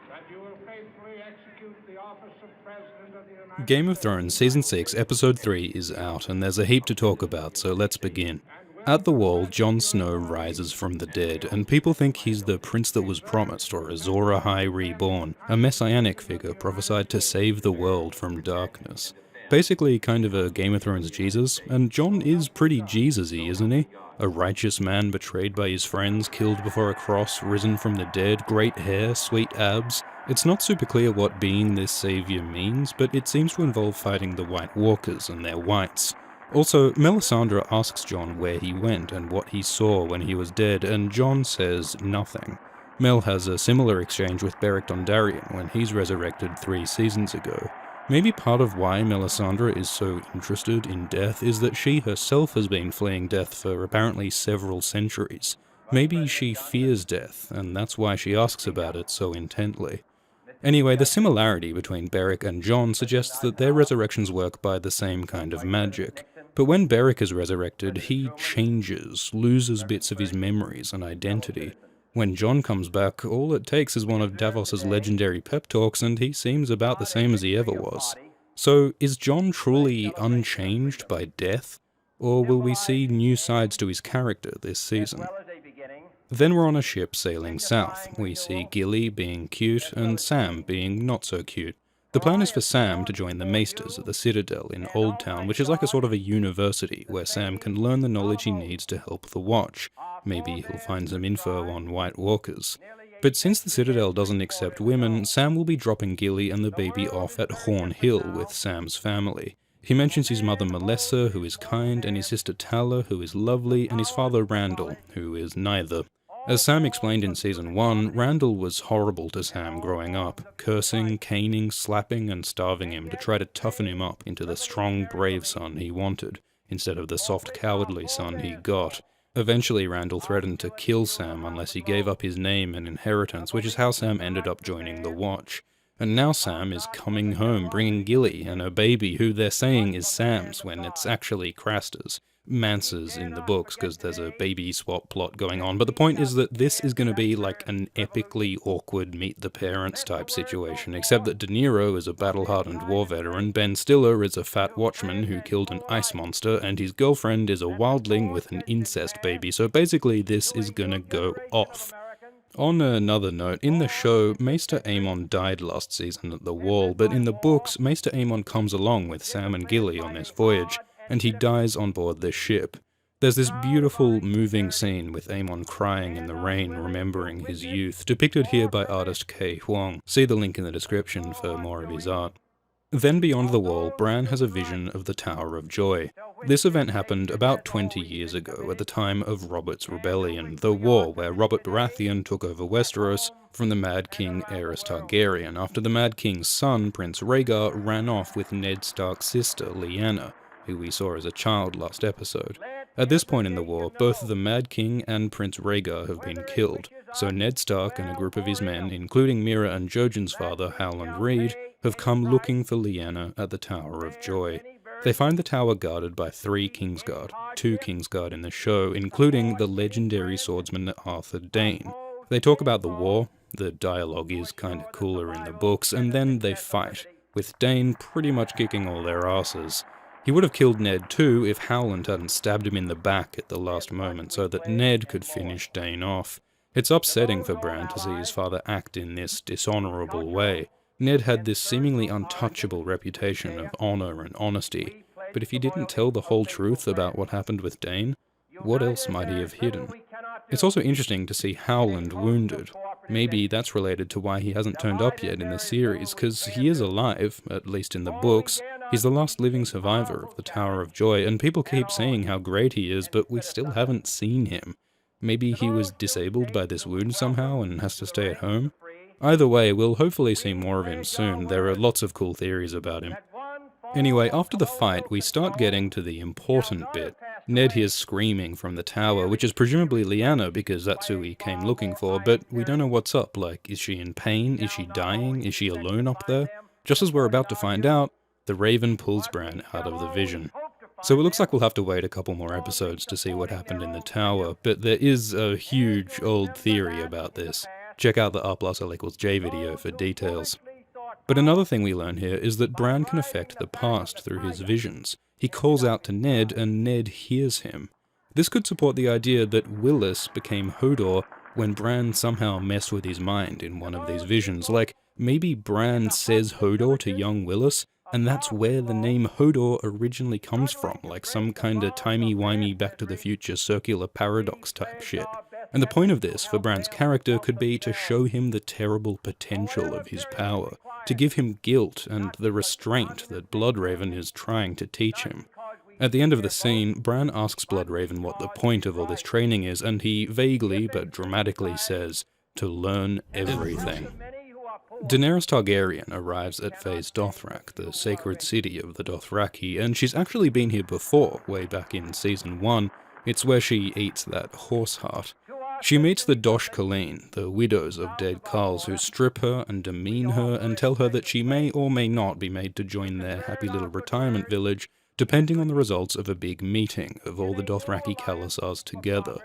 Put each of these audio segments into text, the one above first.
That you will faithfully execute the office of President of the United Game of Thrones Season 6, Episode 3 is out, and there's a heap to talk about, so let's begin. At the Wall, Jon Snow rises from the dead, and people think he's the prince that was promised, or Azor Ahai reborn, a messianic figure prophesied to save the world from darkness. Basically kind of a Game of Thrones Jesus, and Jon is pretty Jesus-y, isn't he? A righteous man betrayed by his friends, killed before a cross, risen from the dead, great hair, sweet abs. It's not super clear what being this savior means, but it seems to involve fighting the White Walkers and their whites. Also, Melisandre asks Jon where he went and what he saw when he was dead, and Jon says nothing. Mel has a similar exchange with Beric Dondarrion when he's resurrected 3 seasons ago. Maybe part of why Melisandre is so interested in death is that she herself has been fleeing death for apparently several centuries. Maybe she fears death, and that's why she asks about it so intently. Anyway, the similarity between Beric and Jon suggests that their resurrections work by the same kind of magic. But when Beric is resurrected, he changes, loses bits of his memories and identity. When Jon comes back, all it takes is one of Davos's legendary pep talks and he seems about the same as he ever was. So, is Jon truly unchanged by death? Or will we see new sides to his character this season? Then we're on a ship sailing south. We see Gilly being cute and Sam being not so cute. The plan is for Sam to join the Maesters at the Citadel in Old Town, which is like a sort of a university where Sam can learn the knowledge he needs to help the Watch. Maybe he'll find some info on White Walkers. But since the Citadel doesn't accept women, Sam will be dropping Gilly and the baby off at Horn Hill with Sam's family. He mentions his mother Melessa, who is kind, and his sister Tala, who is lovely, and his father Randall, who is neither. As Sam explained in Season 1, Randall was horrible to Sam growing up, cursing, caning, slapping, and starving him to try to toughen him up into the strong, brave son he wanted, instead of the soft, cowardly son he got. Eventually, Randall threatened to kill Sam unless he gave up his name and inheritance, which is how Sam ended up joining the Watch. And now Sam is coming home, bringing Gilly and her baby, who they're saying is Sam's when it's actually Craster's. Mance's in the books, because there's a baby swap plot going on, but the point is that this is going to be like an epically awkward meet-the-parents type situation, except that De Niro is a battle-hardened war veteran, Ben Stiller is a fat watchman who killed an ice monster, and his girlfriend is a wildling with an incest baby, so basically this is gonna go off. On another note, in the show, Maester Aemon died last season at the Wall, but in the books, Maester Aemon comes along with Sam and Gilly on this voyage, and he dies on board this ship. There's this beautiful, moving scene with Aemon crying in the rain, remembering his youth, depicted here by artist Kei Huang. See the link in the description for more of his art. Then beyond the Wall, Bran has a vision of the Tower of Joy. This event happened about 20 years ago, at the time of Robert's Rebellion, the war where Robert Baratheon took over Westeros from the Mad King Aerys Targaryen, after the Mad King's son, Prince Rhaegar, ran off with Ned Stark's sister, Lyanna, who we saw as a child last episode. At this point in the war, both the Mad King and Prince Rhaegar have been killed, so Ned Stark and a group of his men, including Meera and Jojen's father, Howland Reed, have come looking for Lyanna at the Tower of Joy. They find the tower guarded by 3 Kingsguard, 2 Kingsguard in the show, including the legendary swordsman Arthur Dayne. They talk about the war, the dialogue is kinda cooler in the books, and then they fight, with Dayne pretty much kicking all their asses. He would have killed Ned too if Howland hadn't stabbed him in the back at the last moment so that Ned could finish Dayne off. It's upsetting for Bran to see his father act in this dishonourable way. Ned had this seemingly untouchable reputation of honour and honesty, but if he didn't tell the whole truth about what happened with Dayne, what else might he have hidden? It's also interesting to see Howland wounded. Maybe that's related to why he hasn't turned up yet in the series, because he is alive, at least in the books. He's the last living survivor of the Tower of Joy, and people keep saying how great he is, but we still haven't seen him. Maybe he was disabled by this wound somehow and has to stay at home? Either way, we'll hopefully see more of him soon. There are lots of cool theories about him. Anyway, after the fight, we start getting to the important bit. Ned hears screaming from the tower, which is presumably Lyanna because that's who he came looking for, but we don't know what's up. Like, is she in pain? Is she dying? Is she alone up there? Just as we're about to find out, the Raven pulls Bran out of the vision. So it looks like we'll have to wait a couple more episodes to see what happened in the tower, but there is a huge old theory about this. Check out the R plus L equals J video for details. But another thing we learn here is that Bran can affect the past through his visions. He calls out to Ned, and Ned hears him. This could support the idea that Willis became Hodor when Bran somehow messed with his mind in one of these visions. Like, maybe Bran says Hodor to young Willis, and that's where the name Hodor originally comes from, like some kinda timey-wimey Back to the Future circular paradox type shit. And the point of this, for Bran's character, could be to show him the terrible potential of his power, to give him guilt and the restraint that Bloodraven is trying to teach him. At the end of the scene, Bran asks Bloodraven what the point of all this training is, and he vaguely but dramatically says, to learn everything. Daenerys Targaryen arrives at Phase Dothrak, the sacred city of the Dothraki, and she's actually been here before, way back in Season 1. It's where she eats that horse heart. She meets the Dosh Khaleen, the widows of dead Khals, who strip her and demean her and tell her that she may or may not be made to join their happy little retirement village, depending on the results of a big meeting of all the Dothraki Khalasars together.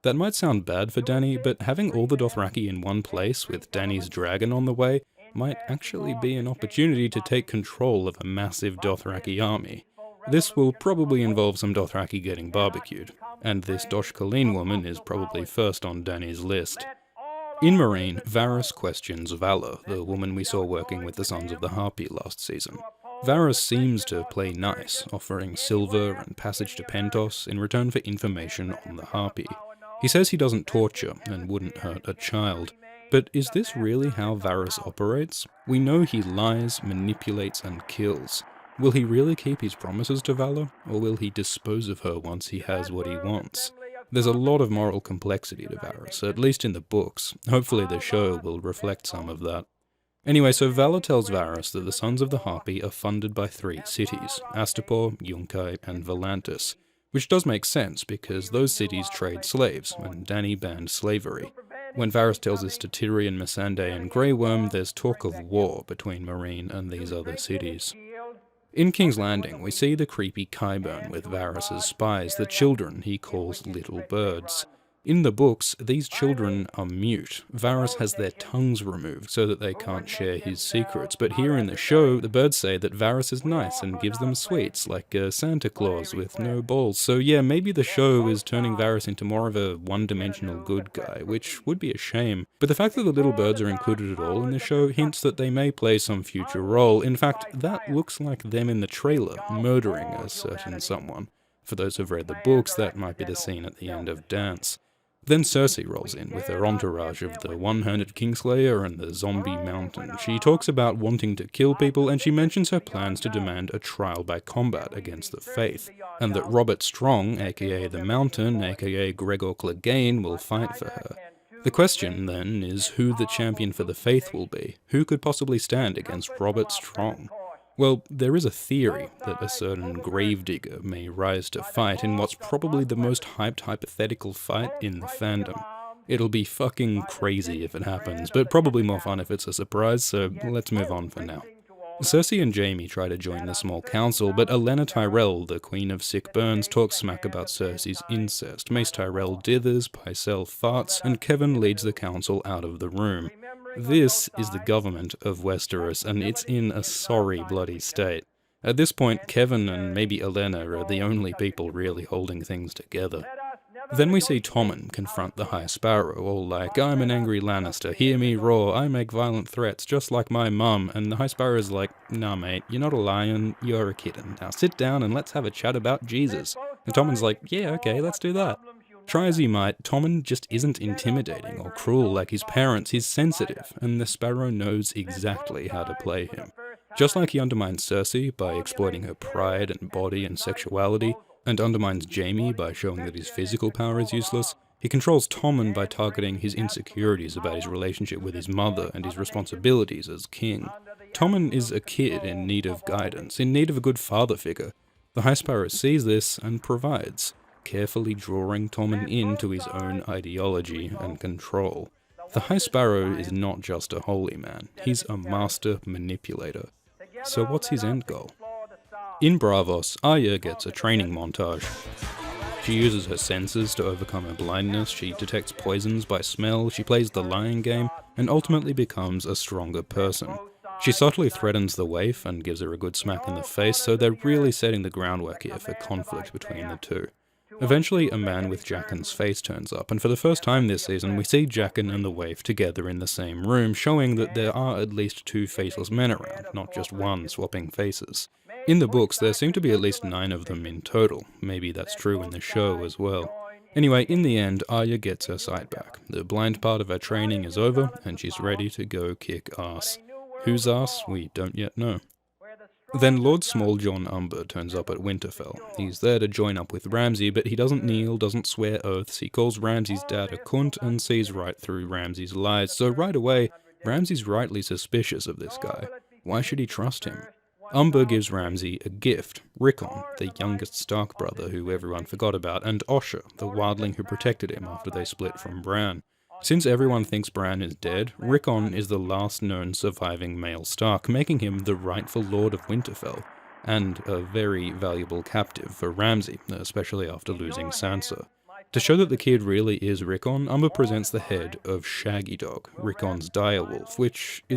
That might sound bad for Dany, but having all the Dothraki in one place with Dany's dragon on the way might actually be an opportunity to take control of a massive Dothraki army. This will probably involve some Dothraki getting barbecued, and this Dosh Khaleen woman is probably first on Dany's list. In Meereen, Varys questions Vala, the woman we saw working with the Sons of the Harpy last season. Varys seems to play nice, offering silver and passage to Pentos in return for information on the Harpy. He says he doesn't torture and wouldn't hurt a child, but is this really how Varys operates? We know he lies, manipulates, and kills. Will he really keep his promises to Vala, or will he dispose of her once he has what he wants? There's a lot of moral complexity to Varys, at least in the books. Hopefully the show will reflect some of that. Anyway, so Vala tells Varys that the Sons of the Harpy are funded by 3 cities, Astapor, Yunkai, and Volantis, which does make sense because those cities trade slaves, and Dany banned slavery. When Varys tells this to Tyrion, Missandei, and Grey Worm, there's talk of war between Meereen and these other cities. In King's Landing, we see the creepy Qyburn with Varys' spies, the children he calls little birds. In the books, these children are mute. Varys has their tongues removed so that they can't share his secrets, but here in the show, the birds say that Varys is nice and gives them sweets, like a Santa Claus with no balls. So yeah, maybe the show is turning Varys into more of a one-dimensional good guy, which would be a shame. But the fact that the little birds are included at all in the show hints that they may play some future role. In fact, that looks like them in the trailer, murdering a certain someone. For those who've read the books, that might be the scene at the end of Dance. Then Cersei rolls in with her entourage of the one-handed Kingslayer and the zombie mountain. She talks about wanting to kill people, and she mentions her plans to demand a trial by combat against the Faith, and that Robert Strong, aka the Mountain, aka Gregor Clegane, will fight for her. The question, then, is who the champion for the Faith will be. Who could possibly stand against Robert Strong? Well, there is a theory that a certain gravedigger may rise to fight in what's probably the most hyped hypothetical fight in the fandom. It'll be fucking crazy if it happens, but probably more fun if it's a surprise, so let's move on for now. Cersei and Jaime try to join the small council, but Olenna Tyrell, the Queen of Sick Burns, talks smack about Cersei's incest. Mace Tyrell dithers, Pycelle farts, and Kevin leads the council out of the room. This is the government of Westeros, and it's in a sorry bloody state. At this point, Kevin and maybe Olenna are the only people really holding things together. Then we see Tommen confront the High Sparrow, all like, I'm an angry Lannister, hear me roar, I make violent threats, just like my mum, and the High Sparrow's like, nah mate, you're not a lion, you're a kitten, now sit down and let's have a chat about Jesus. And Tommen's like, yeah, okay, let's do that. Try as he might, Tommen just isn't intimidating or cruel like his parents, he's sensitive, and the Sparrow knows exactly how to play him. Just like he undermines Cersei by exploiting her pride and body and sexuality, and undermines Jaime by showing that his physical power is useless, he controls Tommen by targeting his insecurities about his relationship with his mother and his responsibilities as king. Tommen is a kid in need of guidance, in need of a good father figure. The High Sparrow sees this and provides, carefully drawing Tommen into his own ideology and control. The High Sparrow is not just a holy man, he's a master manipulator. So what's his end goal? In Bravos, Arya gets a training montage. She uses her senses to overcome her blindness, she detects poisons by smell, she plays the lying game, and ultimately becomes a stronger person. She subtly threatens the waif and gives her a good smack in the face, so they're really setting the groundwork here for conflict between the two. Eventually, a man with Jaqen's face turns up, and for the first time this season, we see Jaqen and the waif together in the same room, showing that there are at least two faceless men around, not just one swapping faces. In the books, there seem to be at least 9 of them in total. Maybe that's true in the show as well. Anyway, in the end, Arya gets her sight back. The blind part of her training is over, and she's ready to go kick ass. Whose ass, we don't yet know. Then Lord Smalljohn Umber turns up at Winterfell. He's there to join up with Ramsay, but he doesn't kneel, doesn't swear oaths, he calls Ramsay's dad a cunt and sees right through Ramsay's lies, so right away, Ramsay's rightly suspicious of this guy. Why should he trust him? Umber gives Ramsay a gift, Rickon, the youngest Stark brother who everyone forgot about, and Osha, the wildling who protected him after they split from Bran. Since everyone thinks Bran is dead, Rickon is the last known surviving male Stark, making him the rightful Lord of Winterfell, and a very valuable captive for Ramsay, especially after losing Sansa. To show that the kid really is Rickon, Umber presents the head of Shaggy Dog, Rickon's direwolf, which is